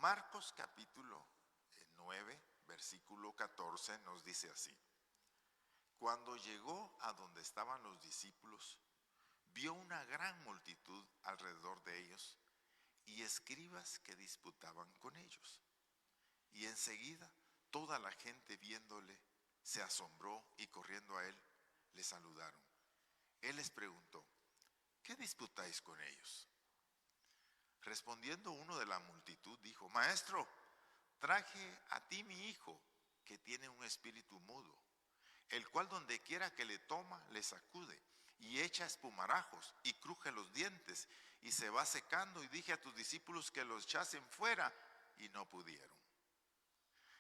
Marcos capítulo 9, versículo 14 nos dice así: cuando llegó a donde estaban los discípulos, vio una gran multitud alrededor de ellos y escribas que disputaban con ellos. Y enseguida toda la gente viéndole se asombró y corriendo a él le saludaron. Él les preguntó: ¿qué disputáis con ellos? Respondiendo uno de la multitud dijo: Maestro, traje a ti mi hijo, que tiene un espíritu mudo, el cual donde quiera que le toma, le sacude, y echa espumarajos, y cruje los dientes, y se va secando, y dije a tus discípulos que los echasen fuera, y no pudieron.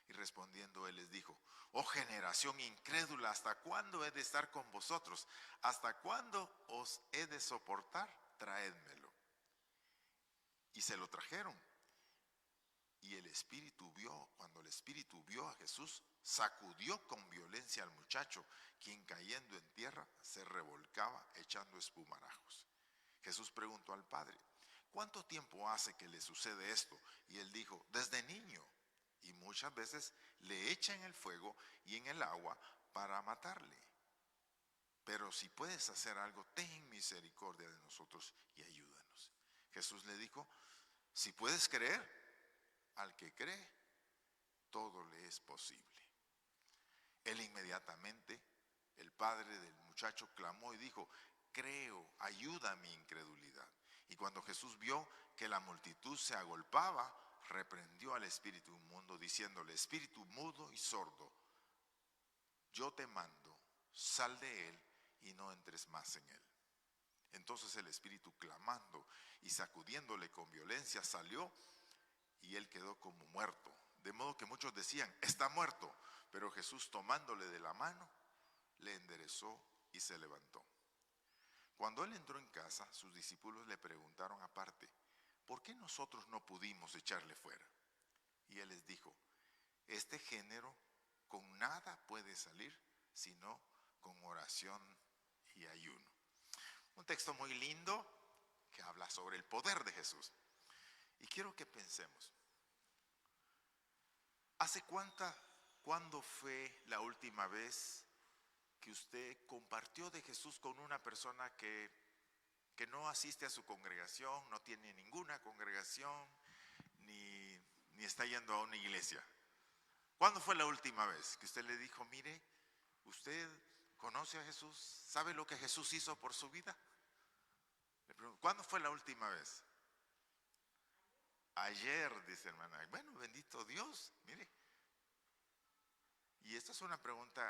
Y respondiendo él les dijo: oh generación incrédula, ¿hasta cuándo he de estar con vosotros? ¿Hasta cuándo os he de soportar? Traédmelo. Y se lo trajeron. Y cuando el espíritu vio a Jesús, sacudió con violencia al muchacho, quien cayendo en tierra se revolcaba echando espumarajos. Jesús preguntó al padre: ¿cuánto tiempo hace que le sucede esto? Y él dijo: desde niño, y muchas veces le echa en el fuego y en el agua para matarle. Pero si puedes hacer algo, ten misericordia de nosotros y ayúdanos. Jesús le dijo: si puedes creer, al que cree, todo le es posible. Él inmediatamente, el padre del muchacho, clamó y dijo: creo, ayuda a mi incredulidad. Y cuando Jesús vio que la multitud se agolpaba, reprendió al espíritu inmundo, diciéndole: espíritu mudo y sordo, yo te mando, sal de él y no entres más en él. Entonces el espíritu, clamando y sacudiéndole con violencia, salió, y él quedó como muerto. De modo que muchos decían: está muerto. Pero Jesús, tomándole de la mano, le enderezó y se levantó. Cuando él entró en casa, sus discípulos le preguntaron aparte: ¿por qué nosotros no pudimos echarle fuera? Y él les dijo: este género con nada puede salir, sino con oración y ayuno. Un texto muy lindo que habla sobre el poder de Jesús. Y quiero que pensemos: ¿cuándo fue la última vez que usted compartió de Jesús con una persona que no asiste a su congregación, no tiene ninguna congregación, ni está yendo a una iglesia? ¿Cuándo fue la última vez que usted le dijo: mire, usted conoce a Jesús, sabe lo que Jesús hizo por su vida? Le pregunto: ¿cuándo fue la última vez? Ayer, dice hermana. Bueno, bendito Dios, mire. Y esta es una pregunta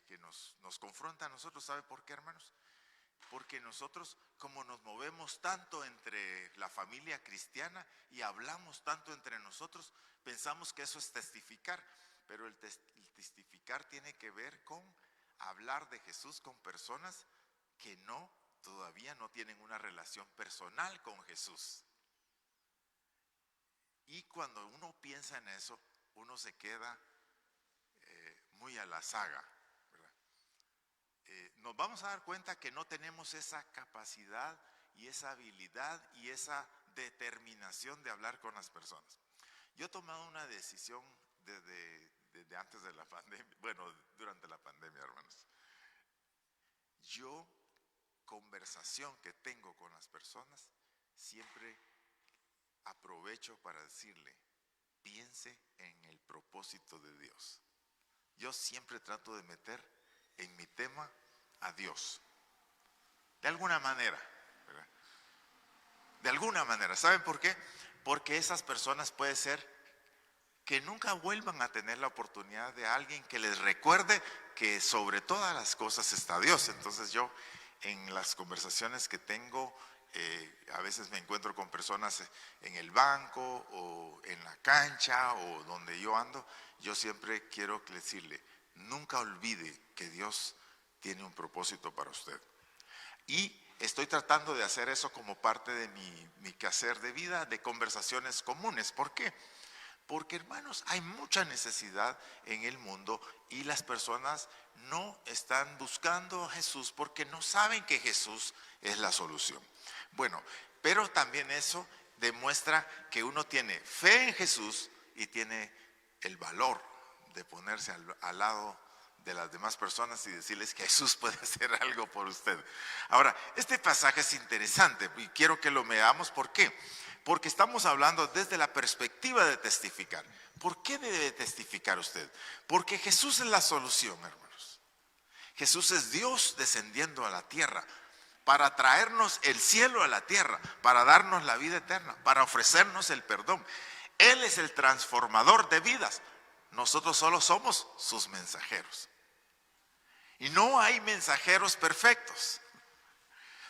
que nos confronta a nosotros. ¿Sabe por qué, hermanos? Porque nosotros, como nos movemos tanto entre la familia cristiana y hablamos tanto entre nosotros, pensamos que eso es testificar. Pero el testificar tiene que ver con hablar de Jesús con personas que todavía no tienen una relación personal con Jesús. Y cuando uno piensa en eso, uno se queda muy a la saga, ¿verdad? Nos vamos a dar cuenta que no tenemos esa capacidad y esa habilidad y esa determinación de hablar con las personas. Yo he tomado una decisión desde antes de la pandemia, bueno, durante la pandemia, hermanos. Yo, conversación que tengo con las personas, siempre aprovecho para decirle: piense en el propósito de Dios. Yo siempre trato de meter en mi tema a Dios, de alguna manera, ¿verdad? De alguna manera. ¿Saben por qué? Porque esas personas puede ser que nunca vuelvan a tener la oportunidad de alguien que les recuerde que sobre todas las cosas está Dios. Entonces yo, en las conversaciones que tengo, a veces me encuentro con personas en el banco o en la cancha o donde yo ando. Yo siempre quiero decirle: nunca olvide que Dios tiene un propósito para usted. Y estoy tratando de hacer eso como parte de mi quehacer de vida, de conversaciones comunes. ¿Por qué? Porque, hermanos, hay mucha necesidad en el mundo y las personas no están buscando a Jesús porque no saben que Jesús es la solución. Bueno, pero también eso demuestra que uno tiene fe en Jesús y tiene el valor de ponerse al lado de las demás personas y decirles que Jesús puede hacer algo por usted. Ahora, este pasaje es interesante y quiero que lo veamos. ¿Por qué? Porque estamos hablando desde la perspectiva de testificar. ¿Por qué debe testificar usted? Porque Jesús es la solución, hermanos. Jesús es Dios descendiendo a la tierra para traernos el cielo a la tierra, para darnos la vida eterna, para ofrecernos el perdón. Él es el transformador de vidas. Nosotros solo somos sus mensajeros. Y no hay mensajeros perfectos.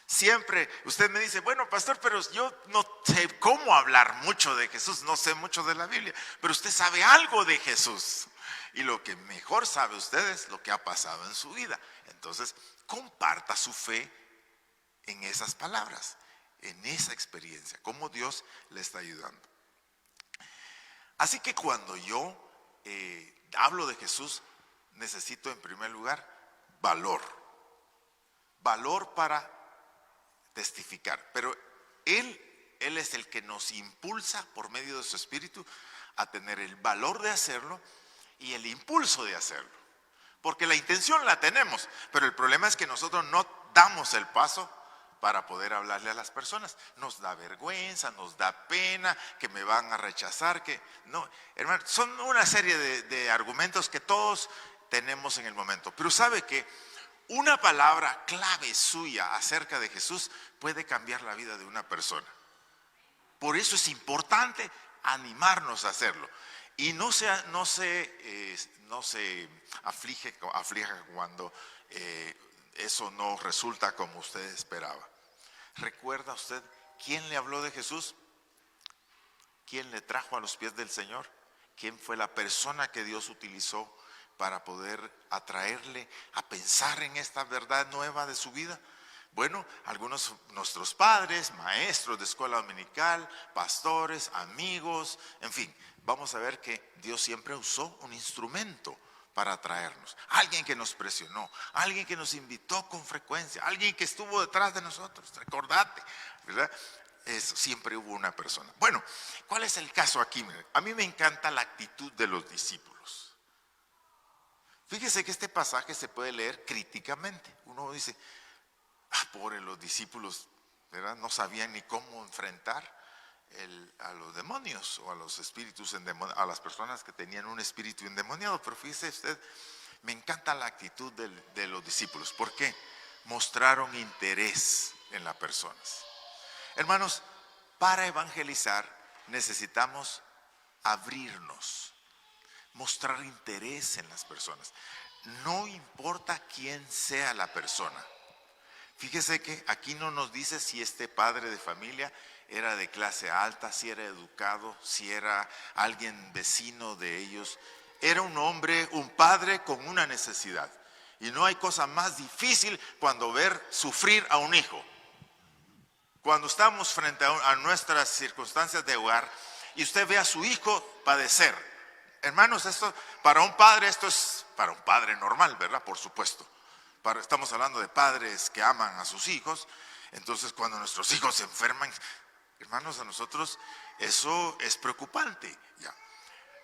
Siempre usted me dice, bueno, pastor, pero yo no sé cómo hablar mucho de Jesús, no sé mucho de la Biblia, pero usted sabe algo de Jesús. Y lo que mejor sabe usted es lo que ha pasado en su vida. Entonces, comparta su fe en esas palabras, en esa experiencia, cómo Dios le está ayudando. Así que cuando yo hablo de Jesús, necesito en primer lugar valor para testificar, pero Él es el que nos impulsa por medio de su Espíritu a tener el valor de hacerlo y el impulso de hacerlo, porque la intención la tenemos, pero el problema es que nosotros no damos el paso para poder hablarle a las personas. Nos da vergüenza, nos da pena, que me van a rechazar, que no, hermano, son una serie de argumentos que todos tenemos en el momento, pero sabe que una palabra clave suya acerca de Jesús puede cambiar la vida de una persona. Por eso es importante animarnos a hacerlo. Y no se aflija cuando eso no resulta como usted esperaba. ¿Recuerda usted quién le habló de Jesús? ¿Quién le trajo a los pies del Señor? ¿Quién fue la persona que Dios utilizó para poder atraerle a pensar en esta verdad nueva de su vida? Bueno, algunos nuestros padres, maestros de escuela dominical, pastores, amigos, en fin, vamos a ver que Dios siempre usó un instrumento para atraernos. Alguien que nos presionó, alguien que nos invitó con frecuencia, alguien que estuvo detrás de nosotros, recordate, ¿verdad? Siempre hubo una persona. Bueno, ¿cuál es el caso aquí? A mí me encanta la actitud de los discípulos. Fíjese que este pasaje se puede leer críticamente. Uno dice, pobre los discípulos, ¿verdad? No sabían ni cómo enfrentar a los demonios o a los espíritus endemoniados, a las personas que tenían un espíritu endemoniado. Pero fíjese usted, me encanta la actitud de los discípulos. ¿Por qué? Mostraron interés en las personas. Hermanos, para evangelizar necesitamos abrirnos, mostrar interés en las personas. No importa quién sea la persona. Fíjese que aquí no nos dice si este padre de familia era de clase alta, si era educado, si era alguien vecino de ellos. Era un hombre, un padre con una necesidad. Y no hay cosa más difícil cuando ver sufrir a un hijo. Cuando estamos frente a nuestras circunstancias de hogar y usted ve a su hijo padecer. Hermanos, esto para un padre, esto es para un padre normal, ¿verdad? Por supuesto. Estamos hablando de padres que aman a sus hijos. Entonces, cuando nuestros hijos se enferman, hermanos, a nosotros eso es preocupante, ya.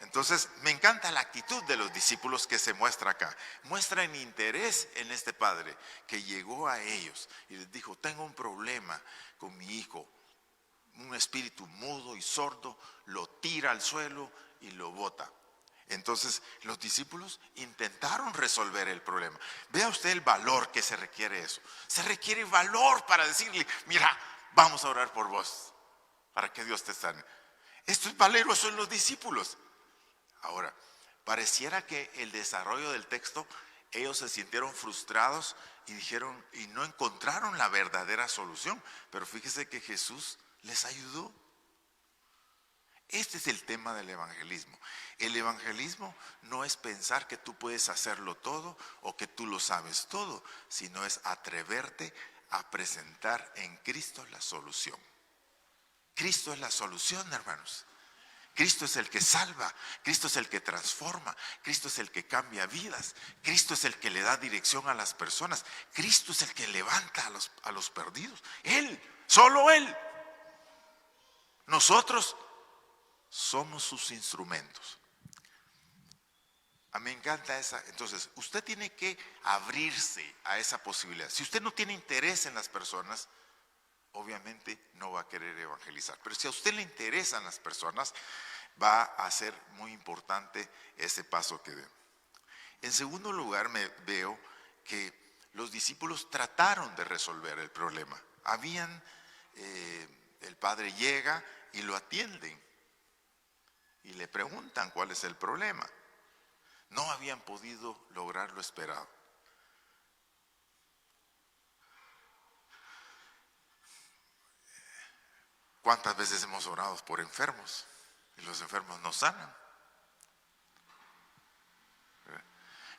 Entonces, me encanta la actitud de los discípulos que se muestra acá. Muestran interés en este padre que llegó a ellos y les dijo, tengo un problema con mi hijo. Un espíritu mudo y sordo lo tira al suelo y lo bota. Entonces, los discípulos intentaron resolver el problema. Vea usted el valor que se requiere eso. Se requiere valor para decirle, mira, vamos a orar por vos, para que Dios te sane. Esto es valero, son los discípulos. Ahora, pareciera que el desarrollo del texto, ellos se sintieron frustrados y dijeron, y no encontraron la verdadera solución. Pero fíjese que Jesús les ayudó. Este es el tema del evangelismo. El evangelismo no es pensar que tú puedes hacerlo todo o que tú lo sabes todo, sino es atreverte a presentar en Cristo la solución. Cristo es la solución, hermanos. Cristo es el que salva, Cristo es el que transforma, Cristo es el que cambia vidas, Cristo es el que le da dirección a las personas, Cristo es el que levanta a los perdidos. Él, solo Él. Nosotros somos sus instrumentos. A mí me encanta esa. Entonces, usted tiene que abrirse a esa posibilidad. Si usted no tiene interés en las personas, obviamente no va a querer evangelizar. Pero si a usted le interesan las personas, va a ser muy importante ese paso que dé. En segundo lugar, me veo que los discípulos trataron de resolver el problema. El padre llega y lo atienden y le preguntan cuál es el problema. No habían podido lograr lo esperado. ¿Cuántas veces hemos orado por enfermos y los enfermos no sanan?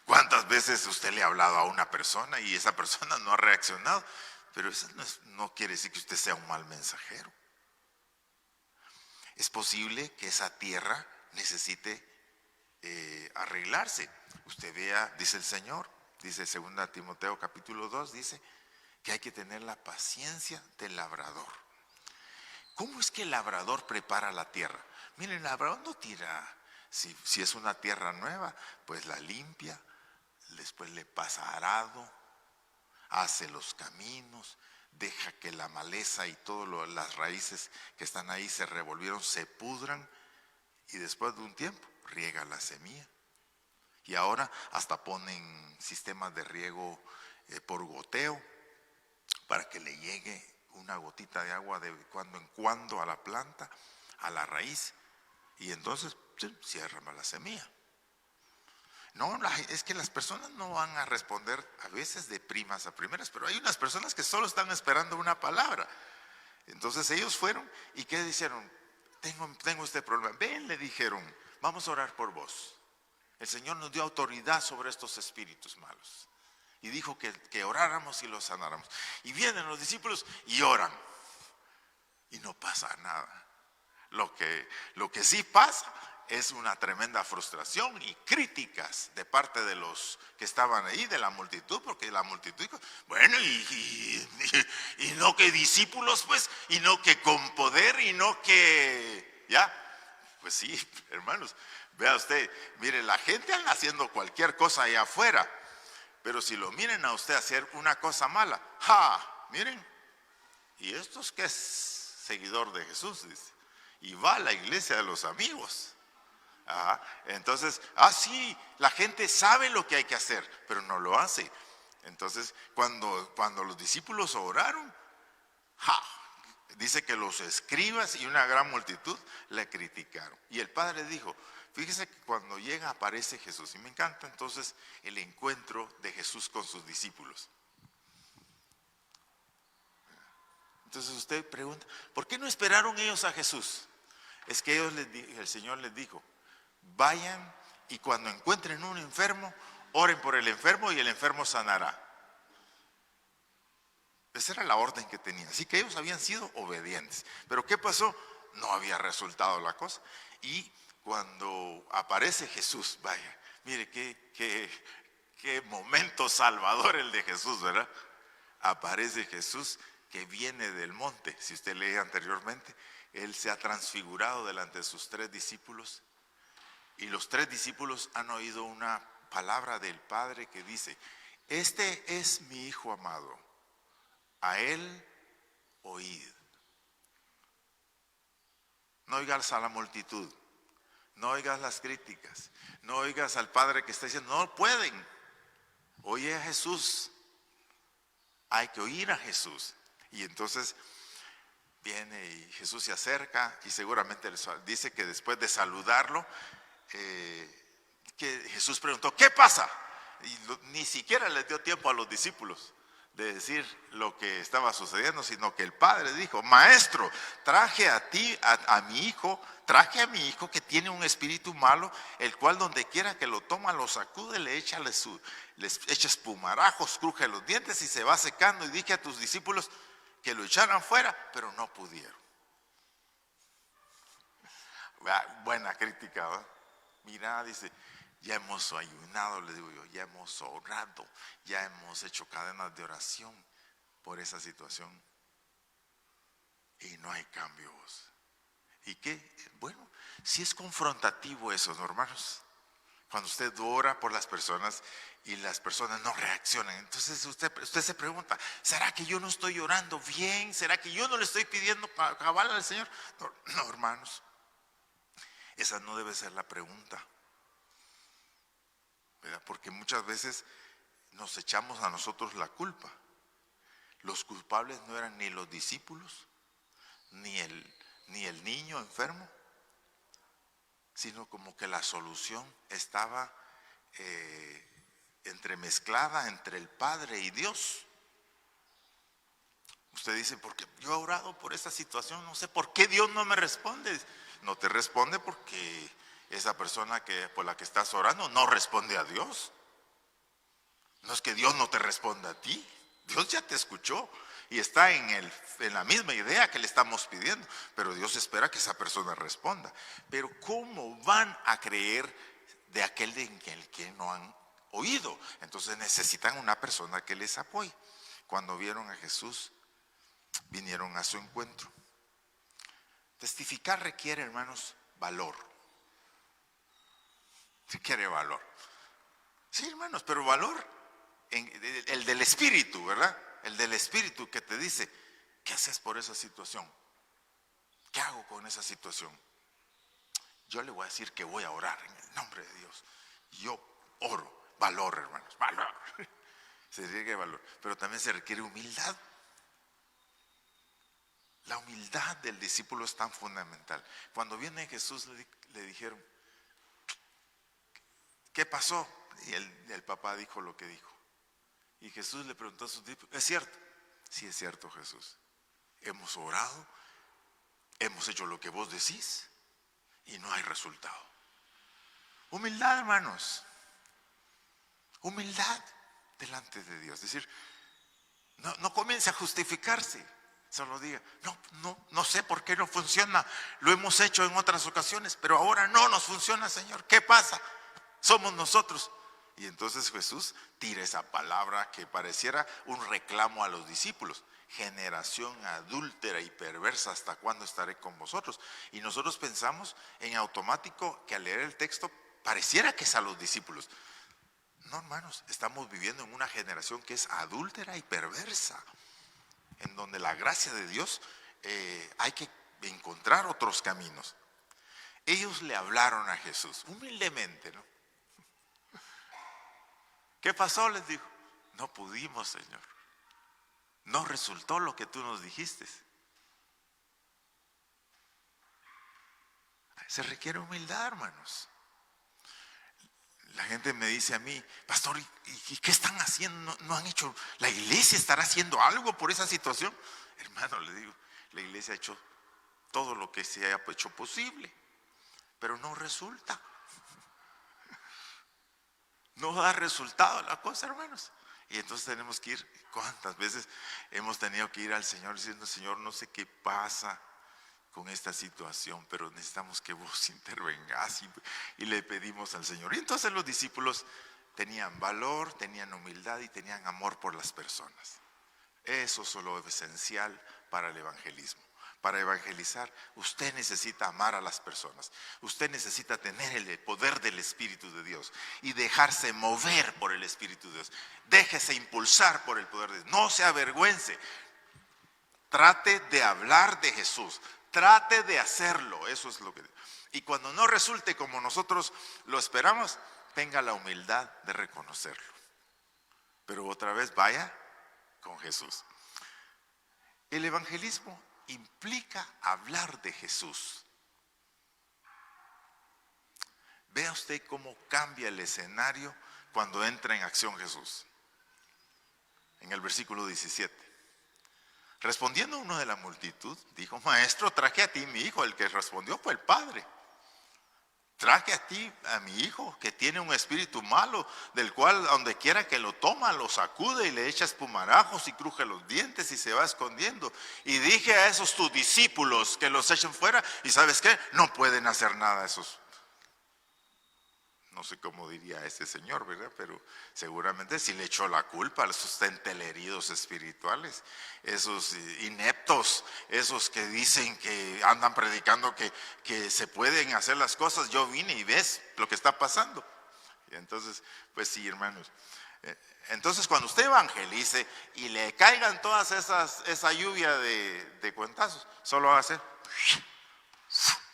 ¿Cuántas veces usted le ha hablado a una persona y esa persona no ha reaccionado? Pero eso no quiere decir que usted sea un mal mensajero. Es posible que esa tierra necesite arreglarse. Usted vea, dice el Señor, dice 2 Timoteo capítulo 2, dice que hay que tener la paciencia del labrador. ¿Cómo es que el labrador prepara la tierra? Miren, el labrador no tira, si es una tierra nueva, pues la limpia, después le pasa arado, hace los caminos, deja que la maleza y todas las raíces que están ahí se revolvieron, se pudran, y después de un tiempo riega la semilla. Y ahora hasta ponen sistemas de riego por goteo para que le llegue una gotita de agua de cuando en cuando a la planta, a la raíz, y entonces cierra la semilla. No, es que las personas no van a responder a veces de primas a primeras, pero hay unas personas que solo están esperando una palabra. Entonces ellos fueron y ¿qué dijeron? Tengo este problema. Ven, le dijeron, vamos a orar por vos. El Señor nos dio autoridad sobre estos espíritus malos y dijo que oráramos y los sanáramos. Y vienen los discípulos y oran y no pasa nada. Lo que sí pasa es una tremenda frustración y críticas de parte de los que estaban ahí, de la multitud, porque la multitud dijo, bueno, y no que discípulos, pues, y no que con poder, y no que, ya, pues sí, hermanos, vea usted, mire, la gente anda haciendo cualquier cosa allá afuera, pero si lo miren a usted hacer una cosa mala, miren, y esto es que es seguidor de Jesús, dice, y va a la iglesia de los amigos. Entonces, sí, la gente sabe lo que hay que hacer, pero no lo hace. Entonces, cuando los discípulos oraron, dice que los escribas y una gran multitud le criticaron. Y el Padre dijo, fíjese que cuando llega aparece Jesús. Y me encanta entonces el encuentro de Jesús con sus discípulos. Entonces usted pregunta, ¿por qué no esperaron ellos a Jesús? Es que el Señor les dijo, vayan y cuando encuentren un enfermo, oren por el enfermo y el enfermo sanará. Esa era la orden que tenían. Así que ellos habían sido obedientes. Pero ¿qué pasó? No había resultado la cosa. Y cuando aparece Jesús, vaya, mire qué momento salvador el de Jesús, ¿verdad? Aparece Jesús que viene del monte. Si usted lee anteriormente, Él se ha transfigurado delante de sus 3 discípulos. Y los 3 discípulos han oído una palabra del Padre que dice, este es mi Hijo amado, a Él oíd. No oigas a la multitud, no oigas las críticas, no oigas al Padre que está diciendo, no pueden. Oye a Jesús, hay que oír a Jesús. Y entonces viene y Jesús se acerca y seguramente dice que después de saludarlo, que Jesús preguntó, ¿qué pasa? Y ni siquiera les dio tiempo a los discípulos de decir lo que estaba sucediendo, sino que el Padre dijo, maestro, traje a mi hijo que tiene un espíritu malo, el cual donde quiera que lo toma, lo sacude, les echa espumarajos, cruje los dientes y se va secando. Y dije a tus discípulos que lo echaran fuera, pero no pudieron. Buena crítica, ¿verdad? Mira, dice, ya hemos ayunado, le digo yo, ya hemos orado, ya hemos hecho cadenas de oración por esa situación y no hay cambios. ¿Y qué? Bueno, si es confrontativo eso, ¿no, hermanos? Cuando usted ora por las personas y las personas no reaccionan, entonces usted se pregunta, ¿será que yo no estoy orando bien? ¿Será que yo no le estoy pidiendo cabal al Señor? No, no, hermanos, esa no debe ser la pregunta, ¿verdad? Porque muchas veces nos echamos a nosotros la culpa. Los culpables no eran ni los discípulos, ni el niño enfermo, sino como que la solución estaba entremezclada entre el Padre y Dios. Usted dice, porque yo he orado por esta situación, no sé por qué Dios no me responde. No te responde porque esa persona por la que estás orando no responde a Dios. No es que Dios no te responda a ti, Dios ya te escuchó y está en la misma idea que le estamos pidiendo, pero Dios espera que esa persona responda. Pero ¿cómo van a creer de aquel en el que no han oído? Entonces necesitan una persona que les apoye. Cuando vieron a Jesús, vinieron a su encuentro. Testificar requiere, hermanos, valor. Requiere valor. Sí, hermanos, pero valor, el del Espíritu, ¿verdad? El del Espíritu que te dice, ¿qué haces por esa situación? ¿Qué hago con esa situación? Yo le voy a decir que voy a orar en el nombre de Dios. Yo oro. Valor, hermanos, valor. Se requiere valor, pero también se requiere humildad. La humildad del discípulo es tan fundamental. Cuando viene Jesús le dijeron, ¿qué pasó? Y el papá dijo lo que dijo. Y Jesús le preguntó a sus discípulos, ¿es cierto? Sí, es cierto, Jesús. Hemos orado, hemos hecho lo que vos decís y no hay resultado. Humildad, hermanos. Humildad delante de Dios. Es decir, no comience a justificarse. Solo diga, no sé por qué no funciona. Lo hemos hecho en otras ocasiones, pero ahora no nos funciona, Señor. ¿Qué pasa? Somos nosotros. Y entonces Jesús tira esa palabra que pareciera un reclamo a los discípulos. Generación adúltera y perversa, ¿hasta cuándo estaré con vosotros? Y nosotros pensamos en automático que al leer el texto pareciera que es a los discípulos. No, hermanos, estamos viviendo en una generación que es adúltera y perversa, en donde la gracia de Dios hay que encontrar otros caminos. Ellos le hablaron a Jesús humildemente, ¿no? ¿Qué pasó? Les dijo. No pudimos, Señor. No resultó lo que tú nos dijiste. Se requiere humildad, hermanos. La gente me dice a mí, pastor, ¿y qué están haciendo? ¿No han hecho? ¿La iglesia estará haciendo algo por esa situación? Hermano, le digo, la iglesia ha hecho todo lo que se haya hecho posible, pero no resulta. No da resultado la cosa, hermanos. Y entonces tenemos que ir, ¿cuántas veces hemos tenido que ir al Señor diciendo, Señor, no sé qué pasa con esta situación, pero necesitamos que vos intervengas y le pedimos al Señor. Y entonces los discípulos tenían valor, tenían humildad y tenían amor por las personas. Eso es lo esencial para el evangelismo. Para evangelizar, usted necesita amar a las personas. Usted necesita tener el poder del Espíritu de Dios y dejarse mover por el Espíritu de Dios. Déjese impulsar por el poder de Dios. No se avergüence. Trate de hablar de Jesús. Trate de hacerlo. Eso es lo que. Y cuando no resulte como nosotros lo esperamos, tenga la humildad de reconocerlo. Pero otra vez vaya con Jesús. El evangelismo implica hablar de Jesús. Vea usted cómo cambia el escenario cuando entra en acción Jesús. En el versículo 17. Respondiendo uno de la multitud, dijo, maestro, traje a ti mi hijo. El que respondió fue el padre. Traje a ti a mi hijo que tiene un espíritu malo, del cual donde quiera que lo toma, lo sacude y le echa espumarajos y cruje los dientes y se va escondiendo. Y dije a esos tus discípulos que los echen fuera, y ¿sabes qué? No pueden hacer nada esos. No sé cómo diría ese señor, ¿verdad? Pero seguramente sí le echó la culpa a esos tentelheridos espirituales, esos ineptos, esos que dicen que andan predicando que se pueden hacer las cosas. Yo vine y ves lo que está pasando. Y entonces, pues sí, hermanos. Entonces, cuando usted evangelice y le caigan todas esa lluvia de cuentazos, solo hace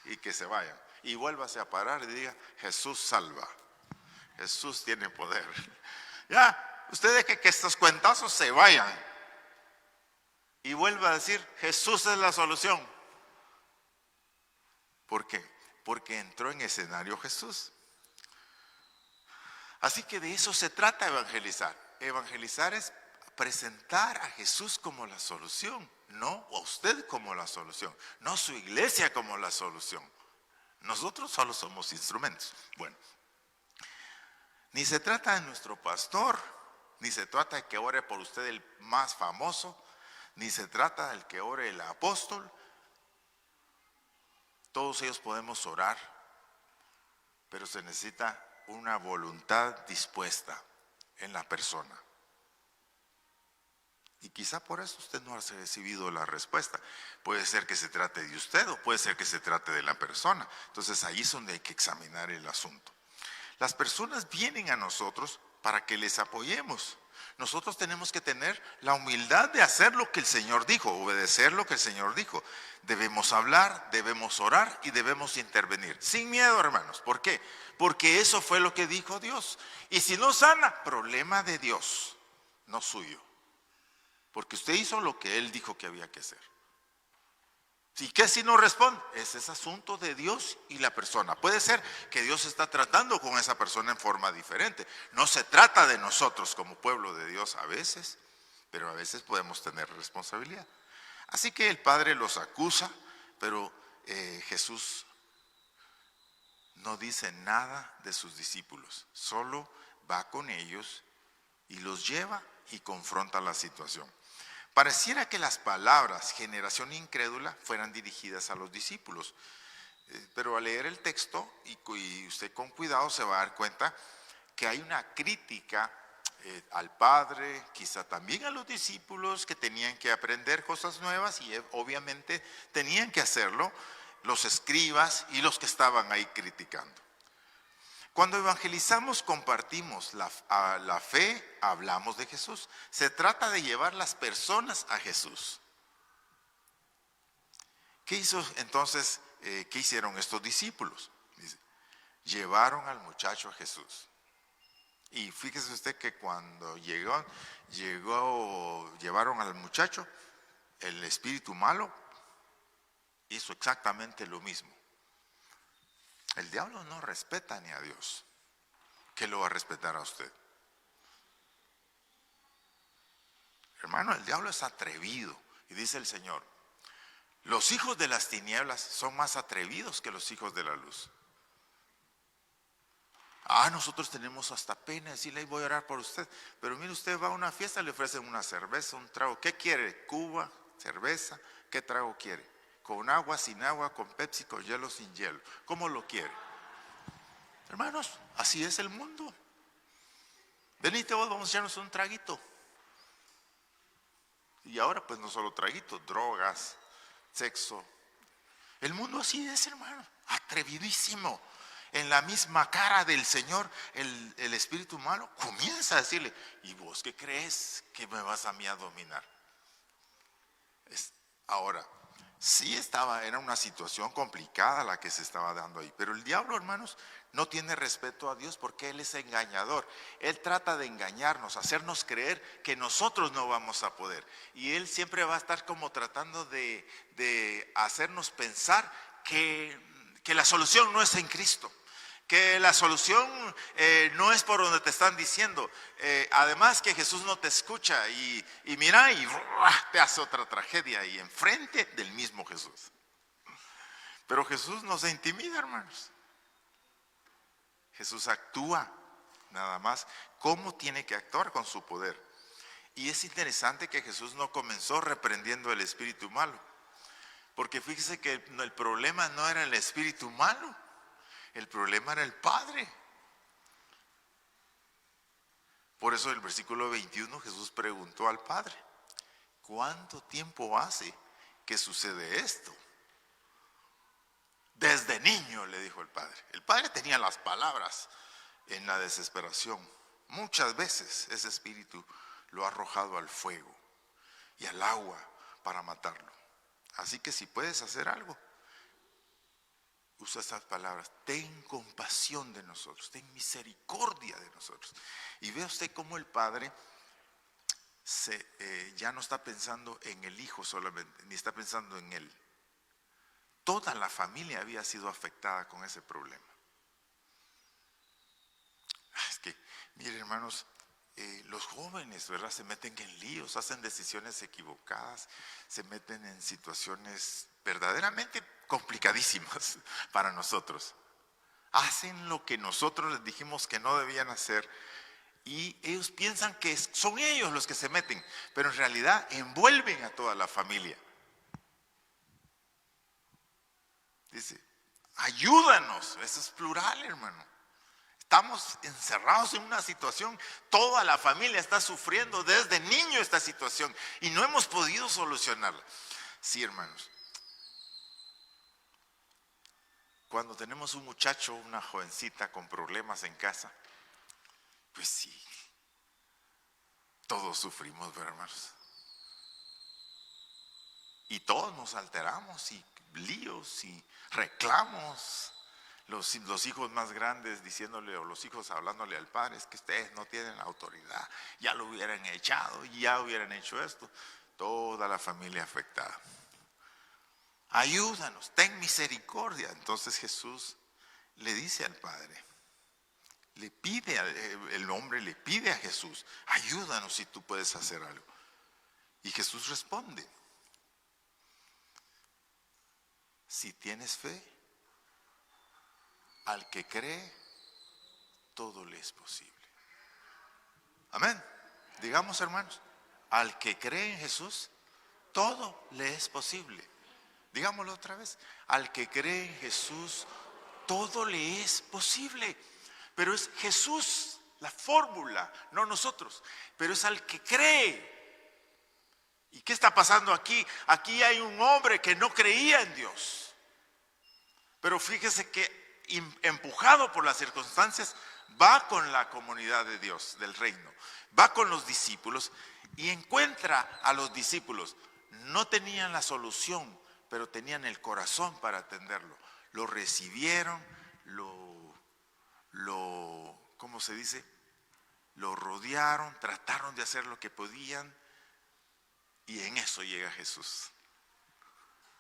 y que se vayan. Y vuélvase a parar y diga: Jesús salva. Jesús tiene poder. Ya, usted deje que estos cuentazos se vayan y vuelva a decir: Jesús es la solución. ¿Por qué? Porque entró en escenario Jesús. Así que de eso se trata evangelizar. Evangelizar es presentar a Jesús como la solución, no a usted como la solución, no a su iglesia como la solución. Nosotros solo somos instrumentos. Bueno, ni se trata de nuestro pastor, ni se trata de que ore por usted el más famoso, ni se trata del que ore el apóstol. Todos ellos podemos orar, pero se necesita una voluntad dispuesta en la persona. Y quizá por eso usted no ha recibido la respuesta. Puede ser que se trate de usted o puede ser que se trate de la persona. Entonces ahí es donde hay que examinar el asunto. Las personas vienen a nosotros para que les apoyemos. Nosotros tenemos que tener la humildad de hacer lo que el Señor dijo, obedecer lo que el Señor dijo. Debemos hablar, debemos orar y debemos intervenir. Sin miedo, hermanos. ¿Por qué? Porque eso fue lo que dijo Dios. Y si no sana, problema de Dios, no suyo. Porque usted hizo lo que Él dijo que había que hacer. ¿Y qué si no responde? Ese es asunto de Dios y la persona. Puede ser que Dios está tratando con esa persona en forma diferente. No se trata de nosotros como pueblo de Dios a veces, pero a veces podemos tener responsabilidad. Así que el Padre los acusa, pero Jesús no dice nada de sus discípulos. Solo va con ellos y los lleva y confronta la situación. Pareciera que las palabras generación incrédula fueran dirigidas a los discípulos, pero al leer el texto y usted con cuidado se va a dar cuenta que hay una crítica al Padre, quizá también a los discípulos que tenían que aprender cosas nuevas y obviamente tenían que hacerlo los escribas y los que estaban ahí criticando. Cuando evangelizamos, compartimos la fe, hablamos de Jesús. Se trata de llevar las personas a Jesús. ¿Qué hizo entonces? ¿Qué hicieron estos discípulos? Dice, llevaron al muchacho a Jesús. Y fíjese usted que cuando llevaron al muchacho, el espíritu malo hizo exactamente lo mismo. El diablo no respeta ni a Dios. ¿Qué lo va a respetar a usted? Hermano, el diablo es atrevido. Y dice el Señor, los hijos de las tinieblas son más atrevidos que los hijos de la luz. Nosotros tenemos hasta pena decirle: voy a orar por usted. Pero mire, usted va a una fiesta, le ofrecen una cerveza, un trago. ¿Qué quiere? ¿Cuba? ¿Cerveza? ¿Qué trago quiere? ¿Con agua, sin agua, con Pepsi, con hielo, sin hielo? ¿Cómo lo quiere? Hermanos, así es el mundo. Venite vos, vamos a echarnos un traguito. Y ahora pues no solo traguito, drogas, sexo. El mundo así es, hermano, atrevidísimo. En la misma cara del Señor, el espíritu malo comienza a decirle: ¿y vos qué crees que me vas a mí a dominar? Ahora, sí era una situación complicada la que se estaba dando ahí, pero el diablo, hermanos, no tiene respeto a Dios porque Él es engañador. Él trata de engañarnos, hacernos creer que nosotros no vamos a poder. Y Él siempre va a estar como tratando de hacernos pensar que la solución no es en Cristo. Que la solución no es por donde te están diciendo. Además que Jesús no te escucha y mira y te hace otra tragedia y enfrente del mismo Jesús. Pero Jesús no se intimida, hermanos. Jesús actúa nada más cómo tiene que actuar con su poder. Y es interesante que Jesús no comenzó reprendiendo el espíritu malo. Porque fíjese que el problema no era el espíritu malo. El problema era el padre. Por eso en el versículo 21 Jesús preguntó al Padre: ¿cuánto tiempo hace que sucede esto? Desde niño, le dijo el Padre. El Padre tenía las palabras en la desesperación. Muchas veces ese espíritu lo ha arrojado al fuego y al agua para matarlo. Así que si puedes hacer algo, usa estas palabras: ten compasión de nosotros, ten misericordia de nosotros. Y ve usted cómo el Padre ya no está pensando en el Hijo solamente, ni está pensando en él. Toda la familia había sido afectada con ese problema. Es que, miren, hermanos, los jóvenes, ¿verdad?, se meten en líos, hacen decisiones equivocadas, se meten en situaciones verdaderamente complicadísimas para nosotros. Hacen lo que nosotros les dijimos que no debían hacer y ellos piensan que son ellos los que se meten, pero en realidad envuelven a toda la familia. Dice: ayúdanos. Eso es plural, hermano. Estamos encerrados en una situación, toda la familia está sufriendo desde niño esta situación y no hemos podido solucionarla. Sí, hermanos. Cuando tenemos un muchacho, una jovencita con problemas en casa, pues sí, todos sufrimos, ¿verdad, hermanos? Y todos nos alteramos, y líos y reclamos. Los hijos más grandes diciéndole, o los hijos hablándole al padre: es que ustedes no tienen autoridad, ya lo hubieran echado, ya hubieran hecho esto. Toda la familia afectada. Ayúdanos, ten misericordia. Entonces Jesús le dice al Padre, le pide, el hombre le pide a Jesús: ayúdanos si tú puedes hacer algo. Y Jesús responde: si tienes fe, al que cree, todo le es posible. Amén. Digamos, hermanos, al que cree en Jesús, todo le es posible. Digámoslo otra vez: al que cree en Jesús, todo le es posible. Pero es Jesús la fórmula, no nosotros. Pero es al que cree. ¿Y qué está pasando aquí? Aquí hay un hombre que no creía en Dios. Pero fíjese que, empujado por las circunstancias, va con la comunidad de Dios, del reino, va con los discípulos y encuentra a los discípulos. No tenían la solución, pero tenían el corazón para atenderlo. Lo recibieron, ¿cómo se dice? Lo rodearon, trataron de hacer lo que podían, y en eso llega Jesús.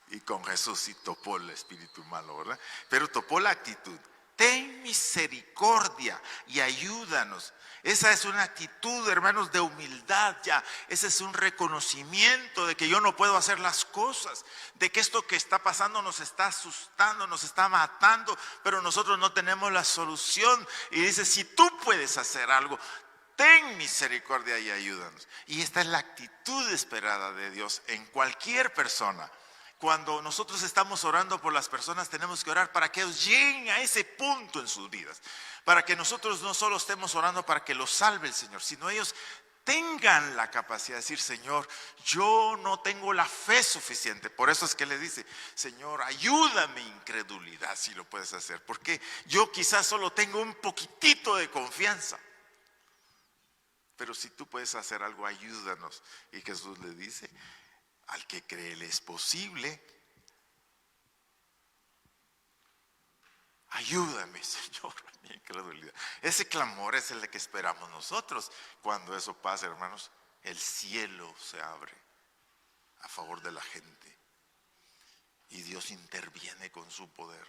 Y con Jesús sí topó el espíritu malo, ¿verdad? Pero topó la actitud: ten misericordia y ayúdanos. Esa es una actitud, hermanos, de humildad ya. Ese es un reconocimiento de que yo no puedo hacer las cosas, de que esto que está pasando nos está asustando, nos está matando, pero nosotros no tenemos la solución. Y dice: si tú puedes hacer algo, ten misericordia y ayúdanos. Y esta es la actitud esperada de Dios en cualquier persona. Cuando nosotros estamos orando por las personas, tenemos que orar para que ellos lleguen a ese punto en sus vidas. Para que nosotros no solo estemos orando para que los salve el Señor, sino ellos tengan la capacidad de decir: Señor, yo no tengo la fe suficiente. Por eso es que le dice: Señor, ayúdame incredulidad si lo puedes hacer. Porque yo quizás solo tengo un poquitito de confianza. Pero si tú puedes hacer algo, ayúdanos. Y Jesús le dice: al que cree le es posible. Ayúdame, Señor, mi incredulidad. Ese clamor es el que esperamos nosotros. Cuando eso pasa, hermanos, el cielo se abre a favor de la gente y Dios interviene con su poder.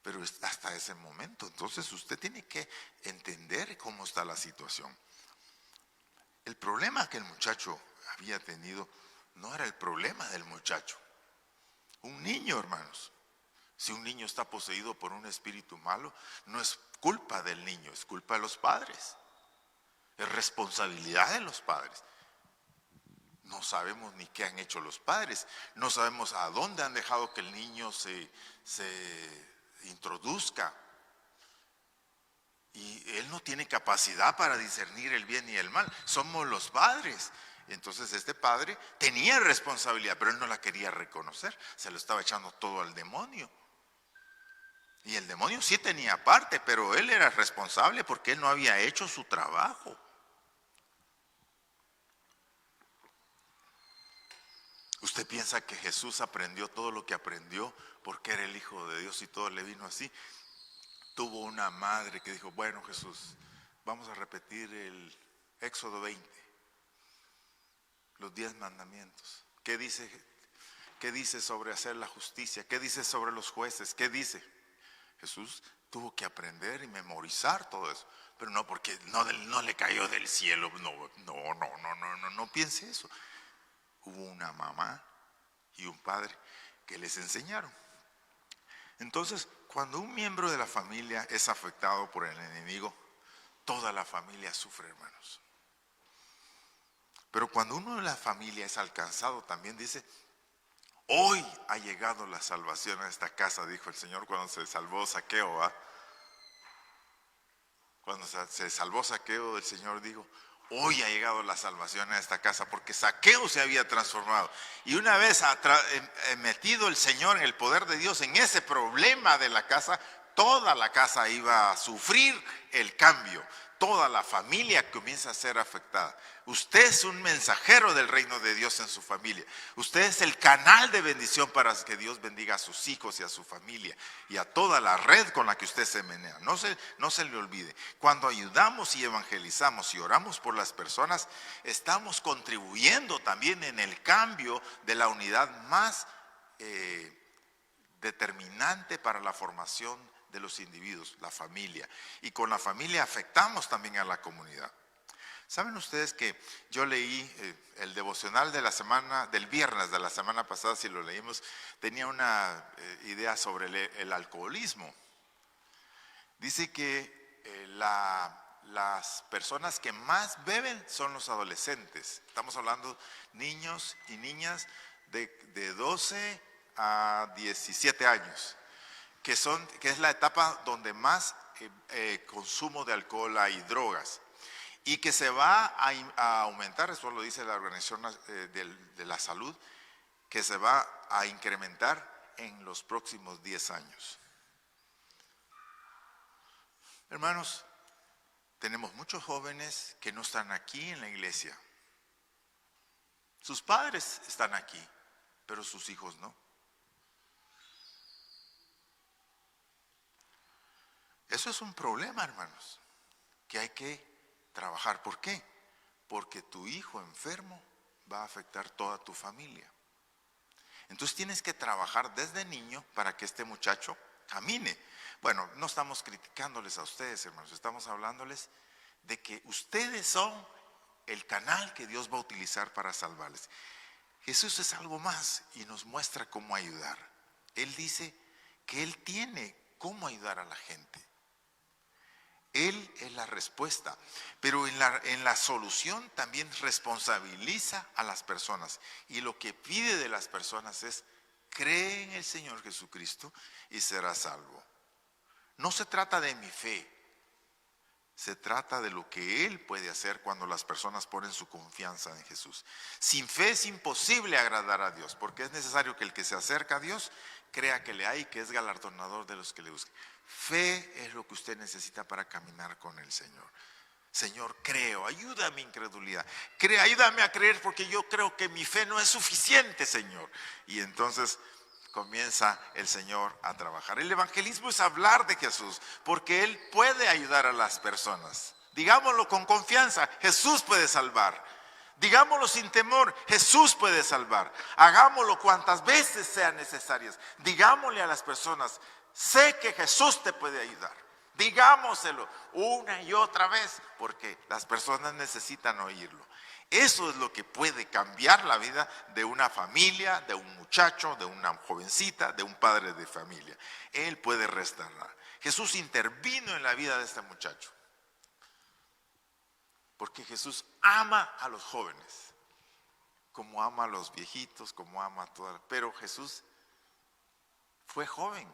Pero hasta ese momento, entonces usted tiene que entender cómo está la situación. El problema que el muchacho había tenido no era el problema del muchacho. Un niño, hermanos, si un niño está poseído por un espíritu malo, no es culpa del niño, es culpa de los padres. Es responsabilidad de los padres. No sabemos ni qué han hecho los padres, no sabemos a dónde han dejado que el niño se introduzca. Y él no tiene capacidad para discernir el bien y el mal. Somos los padres. Entonces este padre tenía responsabilidad, pero él no la quería reconocer. Se lo estaba echando todo al demonio. Y el demonio sí tenía parte, pero él era responsable porque él no había hecho su trabajo. ¿Usted piensa que Jesús aprendió todo lo que aprendió porque era el Hijo de Dios y todo le vino así? Tuvo una madre que dijo, bueno Jesús, vamos a repetir el Éxodo 20, los 10 mandamientos. ¿Qué dice sobre hacer la justicia? ¿Qué dice sobre los jueces? ¿Qué dice? Jesús tuvo que aprender y memorizar todo eso, pero no porque no le cayó del cielo. No piense eso. Hubo una mamá y un padre que les enseñaron. Entonces, cuando un miembro de la familia es afectado por el enemigo, toda la familia sufre, hermanos. Pero cuando uno de la familia es alcanzado, también dice, hoy ha llegado la salvación a esta casa, dijo el Señor cuando se salvó Zaqueo, ¿va? Cuando se salvó Zaqueo, el Señor dijo, hoy ha llegado la salvación a esta casa, porque Zaqueo se había transformado. Y una vez metido el Señor en el poder de Dios en ese problema de la casa, toda la casa iba a sufrir el cambio. Toda la familia comienza a ser afectada. Usted es un mensajero del reino de Dios en su familia. Usted es el canal de bendición para que Dios bendiga a sus hijos y a su familia y a toda la red con la que usted se menea. No se le olvide. Cuando ayudamos y evangelizamos y oramos por las personas, estamos contribuyendo también en el cambio de la unidad más determinante para la formación de los individuos, la familia. Y con la familia afectamos también a la comunidad. ¿Saben ustedes que yo leí el devocional de la semana, del viernes de la semana pasada, si lo leímos, tenía una idea sobre el alcoholismo? Dice que las personas que más beben son los adolescentes. Estamos hablando niños y niñas de 12 a 17 años. Que es la etapa donde más consumo de alcohol hay, drogas, y que se va a aumentar, eso lo dice la Organización de la Salud, que se va a incrementar en los próximos 10 años. Hermanos, tenemos muchos jóvenes que no están aquí en la iglesia. Sus padres están aquí, pero sus hijos no. Eso es un problema, hermanos, que hay que trabajar. ¿Por qué? Porque tu hijo enfermo va a afectar toda tu familia. Entonces tienes que trabajar desde niño para que este muchacho camine. Bueno, no estamos criticándoles a ustedes, hermanos, estamos hablándoles de que ustedes son el canal que Dios va a utilizar para salvarles. Jesús es algo más y nos muestra cómo ayudar. Él dice que Él tiene cómo ayudar a la gente. Él es la respuesta, pero en la solución también responsabiliza a las personas. Y lo que pide de las personas es, cree en el Señor Jesucristo y serás salvo. No se trata de mi fe, se trata de lo que Él puede hacer cuando las personas ponen su confianza en Jesús. Sin fe es imposible agradar a Dios, porque es necesario que el que se acerca a Dios crea que le hay y que es galardonador de los que le buscan. Fe es lo que usted necesita para caminar con el Señor. Señor, creo, ayuda a mi incredulidad. Ayúdame a creer porque yo creo que mi fe no es suficiente, Señor. Y entonces comienza el Señor a trabajar. El evangelismo es hablar de Jesús, porque Él puede ayudar a las personas. Digámoslo con confianza, Jesús puede salvar. Digámoslo sin temor, Jesús puede salvar. Hagámoslo cuantas veces sean necesarias. Digámosle a las personas, sé que Jesús te puede ayudar. Digámoselo una y otra vez, porque las personas necesitan oírlo. Eso es lo que puede cambiar la vida de una familia, de un muchacho, de una jovencita, de un padre de familia. Él puede restaurar. Jesús intervino en la vida de este muchacho. Porque Jesús ama a los jóvenes, como ama a los viejitos, como ama a todas. Pero Jesús fue joven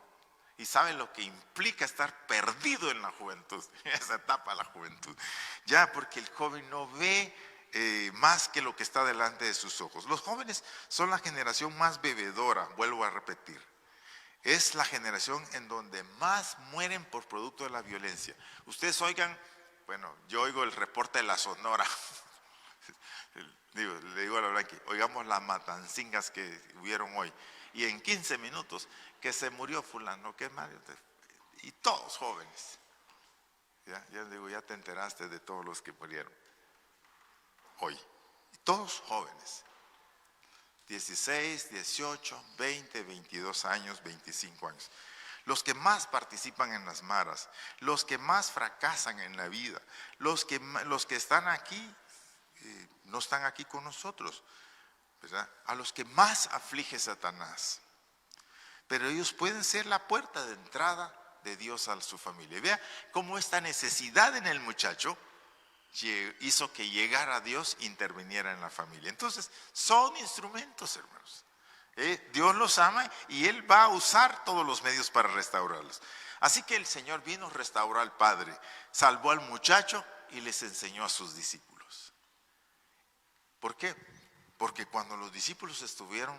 Y saben lo que implica estar perdido en la juventud, en esa etapa de la juventud. Ya, porque el joven no ve más que lo que está delante de sus ojos. Los jóvenes son la generación más bebedora, vuelvo a repetir. Es la generación en donde más mueren por producto de la violencia. Ustedes oigan, bueno, yo oigo el reporte de la Sonora. Le digo a la Blanqui, oigamos las matancingas que hubieron hoy. Y en 15 minutos, que se murió fulano, que Mario, y todos jóvenes. Ya te enteraste de todos los que murieron hoy. Y todos jóvenes. 16, 18, 20, 22 años, 25 años. Los que más participan en las maras, los que más fracasan en la vida, los que están aquí, no están aquí con nosotros, ¿verdad? A los que más aflige Satanás. Pero ellos pueden ser la puerta de entrada de Dios a su familia. Vea cómo esta necesidad en el muchacho hizo que llegara a Dios e interviniera en la familia. Entonces, son instrumentos, hermanos. Dios los ama y Él va a usar todos los medios para restaurarlos. Así que el Señor vino, restauró al padre, salvó al muchacho y les enseñó a sus discípulos. ¿Por qué? Porque cuando los discípulos estuvieron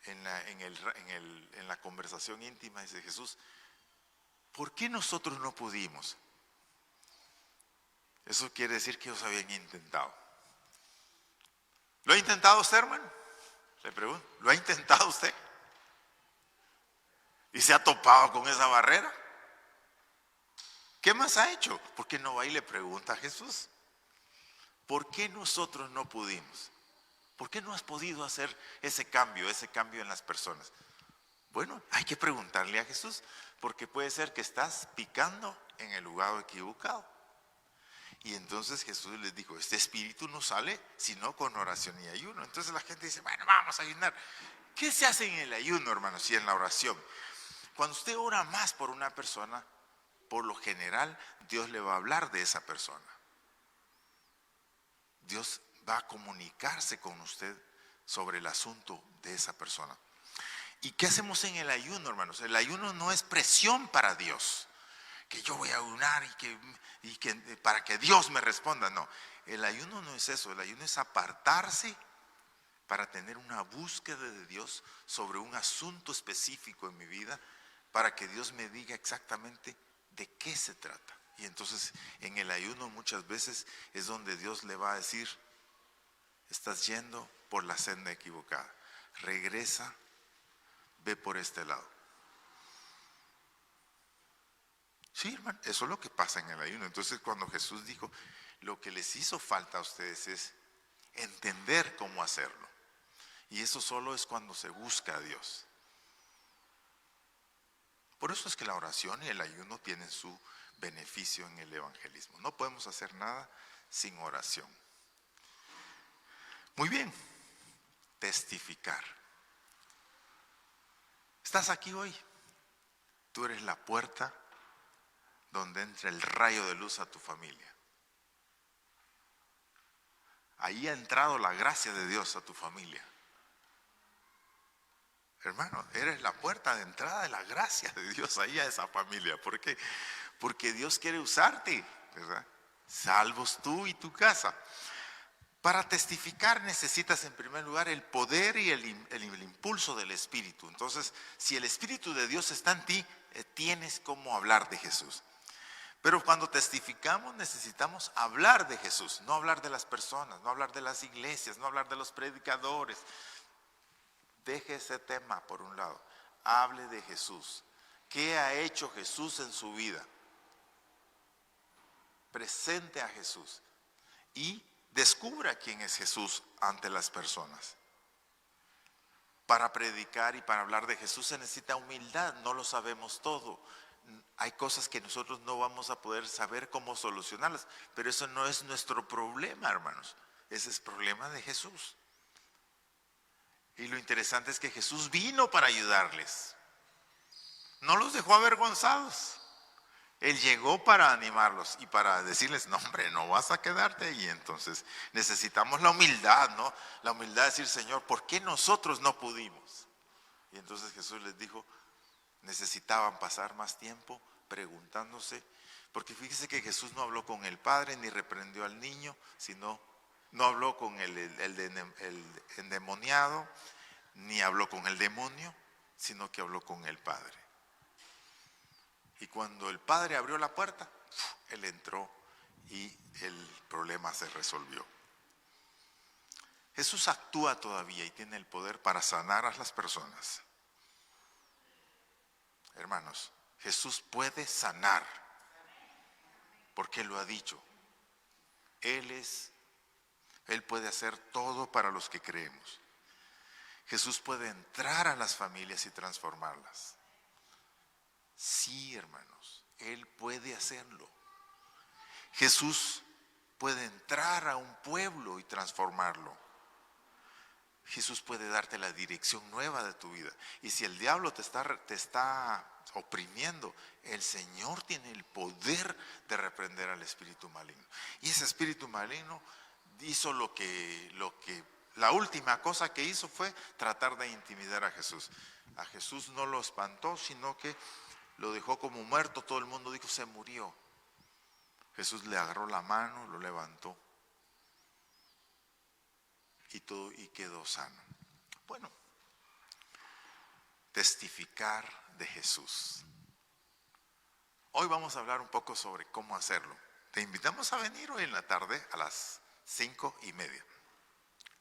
en la conversación íntima, dice Jesús, ¿por qué nosotros no pudimos? Eso quiere decir que ellos habían intentado. ¿Lo ha intentado usted, hermano? Le pregunto, ¿lo ha intentado usted? ¿Y se ha topado con esa barrera? ¿Qué más ha hecho? ¿Por qué no va y le pregunta a Jesús? ¿Por qué nosotros no pudimos? ¿Por qué no has podido hacer ese cambio en las personas? Bueno, hay que preguntarle a Jesús, porque puede ser que estás picando en el lugar equivocado. Y entonces Jesús les dijo, este espíritu no sale sino con oración y ayuno. Entonces la gente dice, bueno, vamos a ayunar. ¿Qué se hace en el ayuno, hermanos, y en la oración? Cuando usted ora más por una persona, por lo general, Dios le va a hablar de esa persona. Dios va a comunicarse con usted sobre el asunto de esa persona. ¿Y qué hacemos en el ayuno, hermanos? El ayuno no es presión para Dios, que yo voy a ayunar y que para que Dios me responda. No, el ayuno no es eso. El ayuno es apartarse para tener una búsqueda de Dios sobre un asunto específico en mi vida, para que Dios me diga exactamente de qué se trata. Y entonces en el ayuno muchas veces es donde Dios le va a decir, estás yendo por la senda equivocada, regresa, ve por este lado. Sí, hermano, eso es lo que pasa en el ayuno. Entonces cuando Jesús dijo, lo que les hizo falta a ustedes es entender cómo hacerlo. Y eso solo es cuando se busca a Dios. Por eso es que la oración y el ayuno tienen su beneficio en el evangelismo. No podemos hacer nada sin oración. Muy bien, testificar. ¿Estás aquí hoy? Tú eres la puerta donde entra el rayo de luz a tu familia. Ahí ha entrado la gracia de Dios a tu familia. Hermano, eres la puerta de entrada de la gracia de Dios ahí a esa familia. ¿Por qué? Porque Dios quiere usarte, ¿verdad? Salvos tú y tu casa. Para testificar necesitas en primer lugar el poder y el impulso del Espíritu. Entonces, si el Espíritu de Dios está en ti, tienes cómo hablar de Jesús. Pero cuando testificamos necesitamos hablar de Jesús, no hablar de las personas, no hablar de las iglesias, no hablar de los predicadores. Deje ese tema por un lado, hable de Jesús. ¿Qué ha hecho Jesús en su vida? Presente a Jesús y descubra quién es Jesús ante las personas. Para predicar y para hablar de Jesús se necesita humildad, no lo sabemos todo. Hay cosas que nosotros no vamos a poder saber cómo solucionarlas, pero eso no es nuestro problema, hermanos. Ese es el problema de Jesús. Y lo interesante es que Jesús vino para ayudarles. No los dejó avergonzados. Él llegó para animarlos y para decirles, no hombre, no vas a quedarte ahí. Entonces necesitamos la humildad, ¿no? La humildad de decir, Señor, ¿por qué nosotros no pudimos? Y entonces Jesús les dijo, necesitaban pasar más tiempo preguntándose, porque fíjese que Jesús no habló con el Padre ni reprendió al niño, sino no habló con el endemoniado, ni habló con el demonio, sino que habló con el Padre. Y cuando el Padre abrió la puerta, él entró y el problema se resolvió. Jesús actúa todavía y tiene el poder para sanar a las personas. Hermanos, Jesús puede sanar, porque lo ha dicho. Él puede hacer todo para los que creemos. Jesús puede entrar a las familias y transformarlas. Sí, hermanos, Él puede hacerlo. Jesús puede entrar a un pueblo y transformarlo. Jesús puede darte la dirección nueva de tu vida. Y si el diablo te está oprimiendo, el Señor tiene el poder de reprender al espíritu maligno. Y ese espíritu maligno hizo la última cosa que hizo fue tratar de intimidar a Jesús. A Jesús no lo espantó, sino que lo dejó como muerto. Todo el mundo dijo, se murió. Jesús le agarró la mano, lo levantó y quedó sano. Bueno, testificar de Jesús. Hoy vamos a hablar un poco sobre cómo hacerlo. Te invitamos a venir hoy en la tarde a las 5:30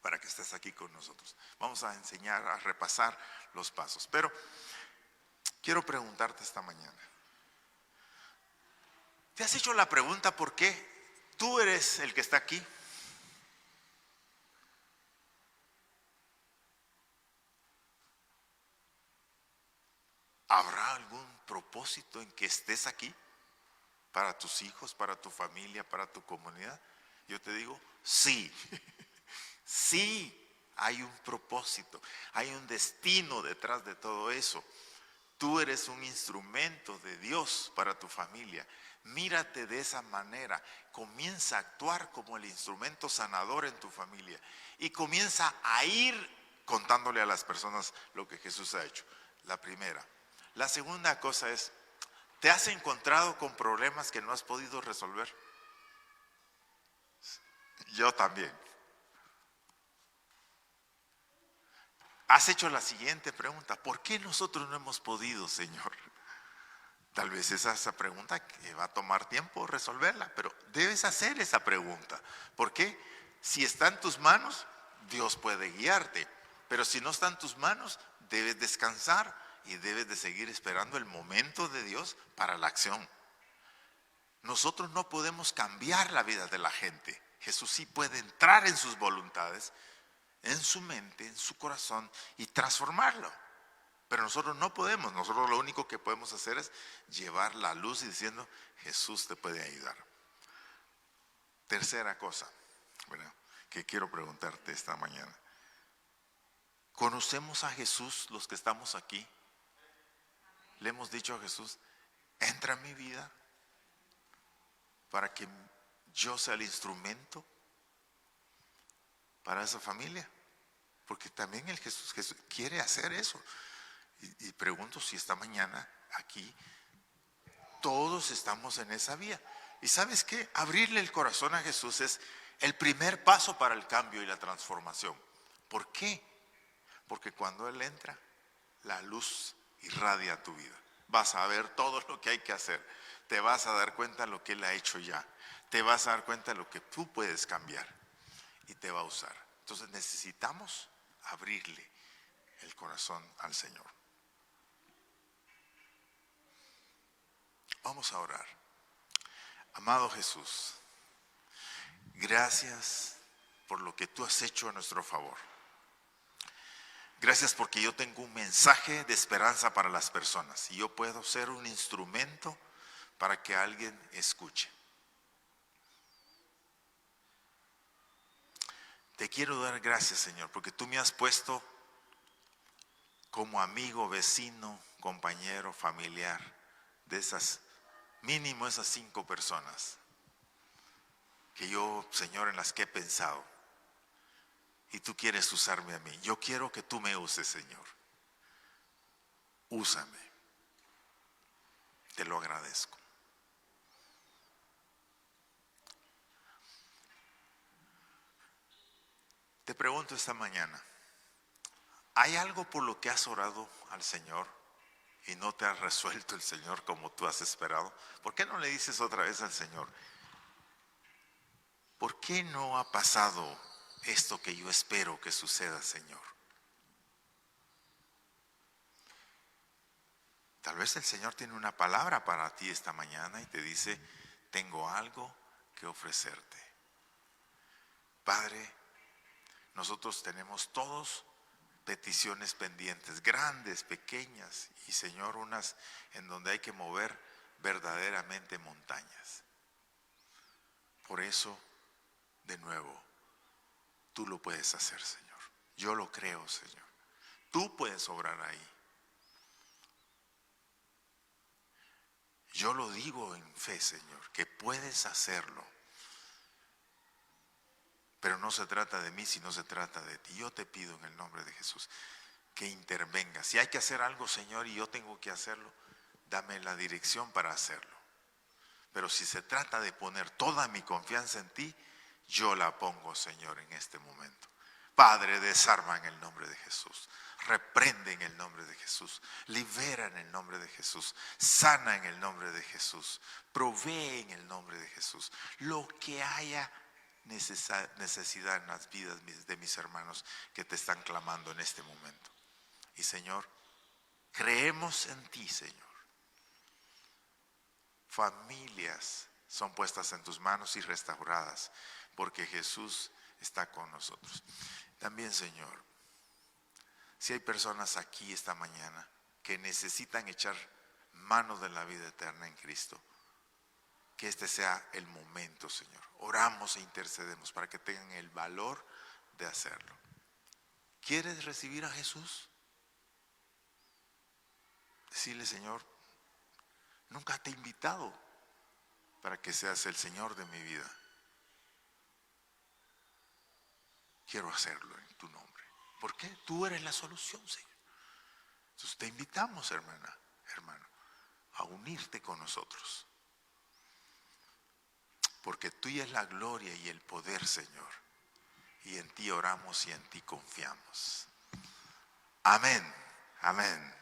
para que estés aquí con nosotros. Vamos a enseñar, a repasar los pasos. Pero quiero preguntarte esta mañana. ¿Te has hecho la pregunta por qué tú eres el que está aquí? ¿Habrá algún propósito en que estés aquí? ¿Para tus hijos, para tu familia, para tu comunidad? Yo te digo, sí. Sí, hay un propósito, hay un destino detrás de todo eso. Tú eres un instrumento de Dios para tu familia. Mírate de esa manera. Comienza a actuar como el instrumento sanador en tu familia. Y comienza a ir contándole a las personas lo que Jesús ha hecho. La primera. La segunda cosa es, ¿te has encontrado con problemas que no has podido resolver? Yo también. Has hecho la siguiente pregunta, ¿por qué nosotros no hemos podido, Señor? Tal vez esa pregunta que va a tomar tiempo resolverla, pero debes hacer esa pregunta. ¿Por qué? Si está en tus manos, Dios puede guiarte, pero si no está en tus manos, debes descansar y debes de seguir esperando el momento de Dios para la acción. Nosotros no podemos cambiar la vida de la gente. Jesús sí puede entrar en sus voluntades, en su mente, en su corazón y transformarlo. Pero nosotros no podemos. Nosotros lo único que podemos hacer es llevar la luz y diciendo, Jesús te puede ayudar. Tercera cosa, ¿verdad?, que quiero preguntarte esta mañana. ¿Conocemos a Jesús los que estamos aquí? Le hemos dicho a Jesús, entra en mi vida para que yo sea el instrumento para esa familia. Porque también Jesús quiere hacer eso. Y pregunto si esta mañana aquí todos estamos en esa vía. ¿Y sabes qué? Abrirle el corazón a Jesús es el primer paso para el cambio y la transformación. ¿Por qué? Porque cuando Él entra, la luz irradia tu vida. Vas a ver todo lo que hay que hacer. Te vas a dar cuenta de lo que Él ha hecho ya. Te vas a dar cuenta de lo que tú puedes cambiar. Y te va a usar. Entonces necesitamos abrirle el corazón al Señor. Vamos a orar. Amado Jesús, gracias por lo que tú has hecho a nuestro favor. Gracias porque yo tengo un mensaje de esperanza para las personas y yo puedo ser un instrumento para que alguien escuche. Te quiero dar gracias, Señor, porque tú me has puesto como amigo, vecino, compañero, familiar de esas, mínimo esas 5 personas que yo, Señor, en las que he pensado. Y tú quieres usarme a mí. Yo quiero que tú me uses, Señor. úsame. Te lo agradezco. Te pregunto esta mañana, ¿hay algo por lo que has orado al Señor y no te ha resuelto el Señor como tú has esperado? ¿Por qué no le dices otra vez al Señor, ¿por qué no ha pasado esto que yo espero que suceda, Señor? Tal vez el Señor tiene una palabra para ti esta mañana y te dice, tengo algo que ofrecerte. Padre, nosotros tenemos todos peticiones pendientes, grandes, pequeñas, y Señor, unas en donde hay que mover verdaderamente montañas. Por eso, de nuevo, tú lo puedes hacer, Señor. Yo lo creo, Señor. Tú puedes obrar ahí. Yo lo digo en fe, Señor, que puedes hacerlo. Pero no se trata de mí, sino se trata de ti. Yo te pido en el nombre de Jesús que intervengas. Si hay que hacer algo, Señor, y yo tengo que hacerlo, dame la dirección para hacerlo. Pero si se trata de poner toda mi confianza en ti, yo la pongo, Señor, en este momento. Padre, desarma en el nombre de Jesús. Reprende en el nombre de Jesús. Libera en el nombre de Jesús. Sana en el nombre de Jesús. Provee en el nombre de Jesús. Lo que haya necesidad en las vidas de mis hermanos que te están clamando en este momento. Y Señor, creemos en ti, Señor. Familias son puestas en tus manos y restauradas porque Jesús está con nosotros. También, Señor, si hay personas aquí esta mañana que necesitan echar mano de la vida eterna en Cristo, que este sea el momento, Señor. Oramos e intercedemos para que tengan el valor de hacerlo. ¿Quieres recibir a Jesús? Decirle, Señor, nunca te he invitado para que seas el Señor de mi vida. Quiero hacerlo en tu nombre. ¿Por qué? Tú eres la solución, Señor. Entonces te invitamos, hermana, hermano, a unirte con nosotros. Porque tuya es la gloria y el poder, Señor. Y en ti oramos y en ti confiamos. Amén. Amén.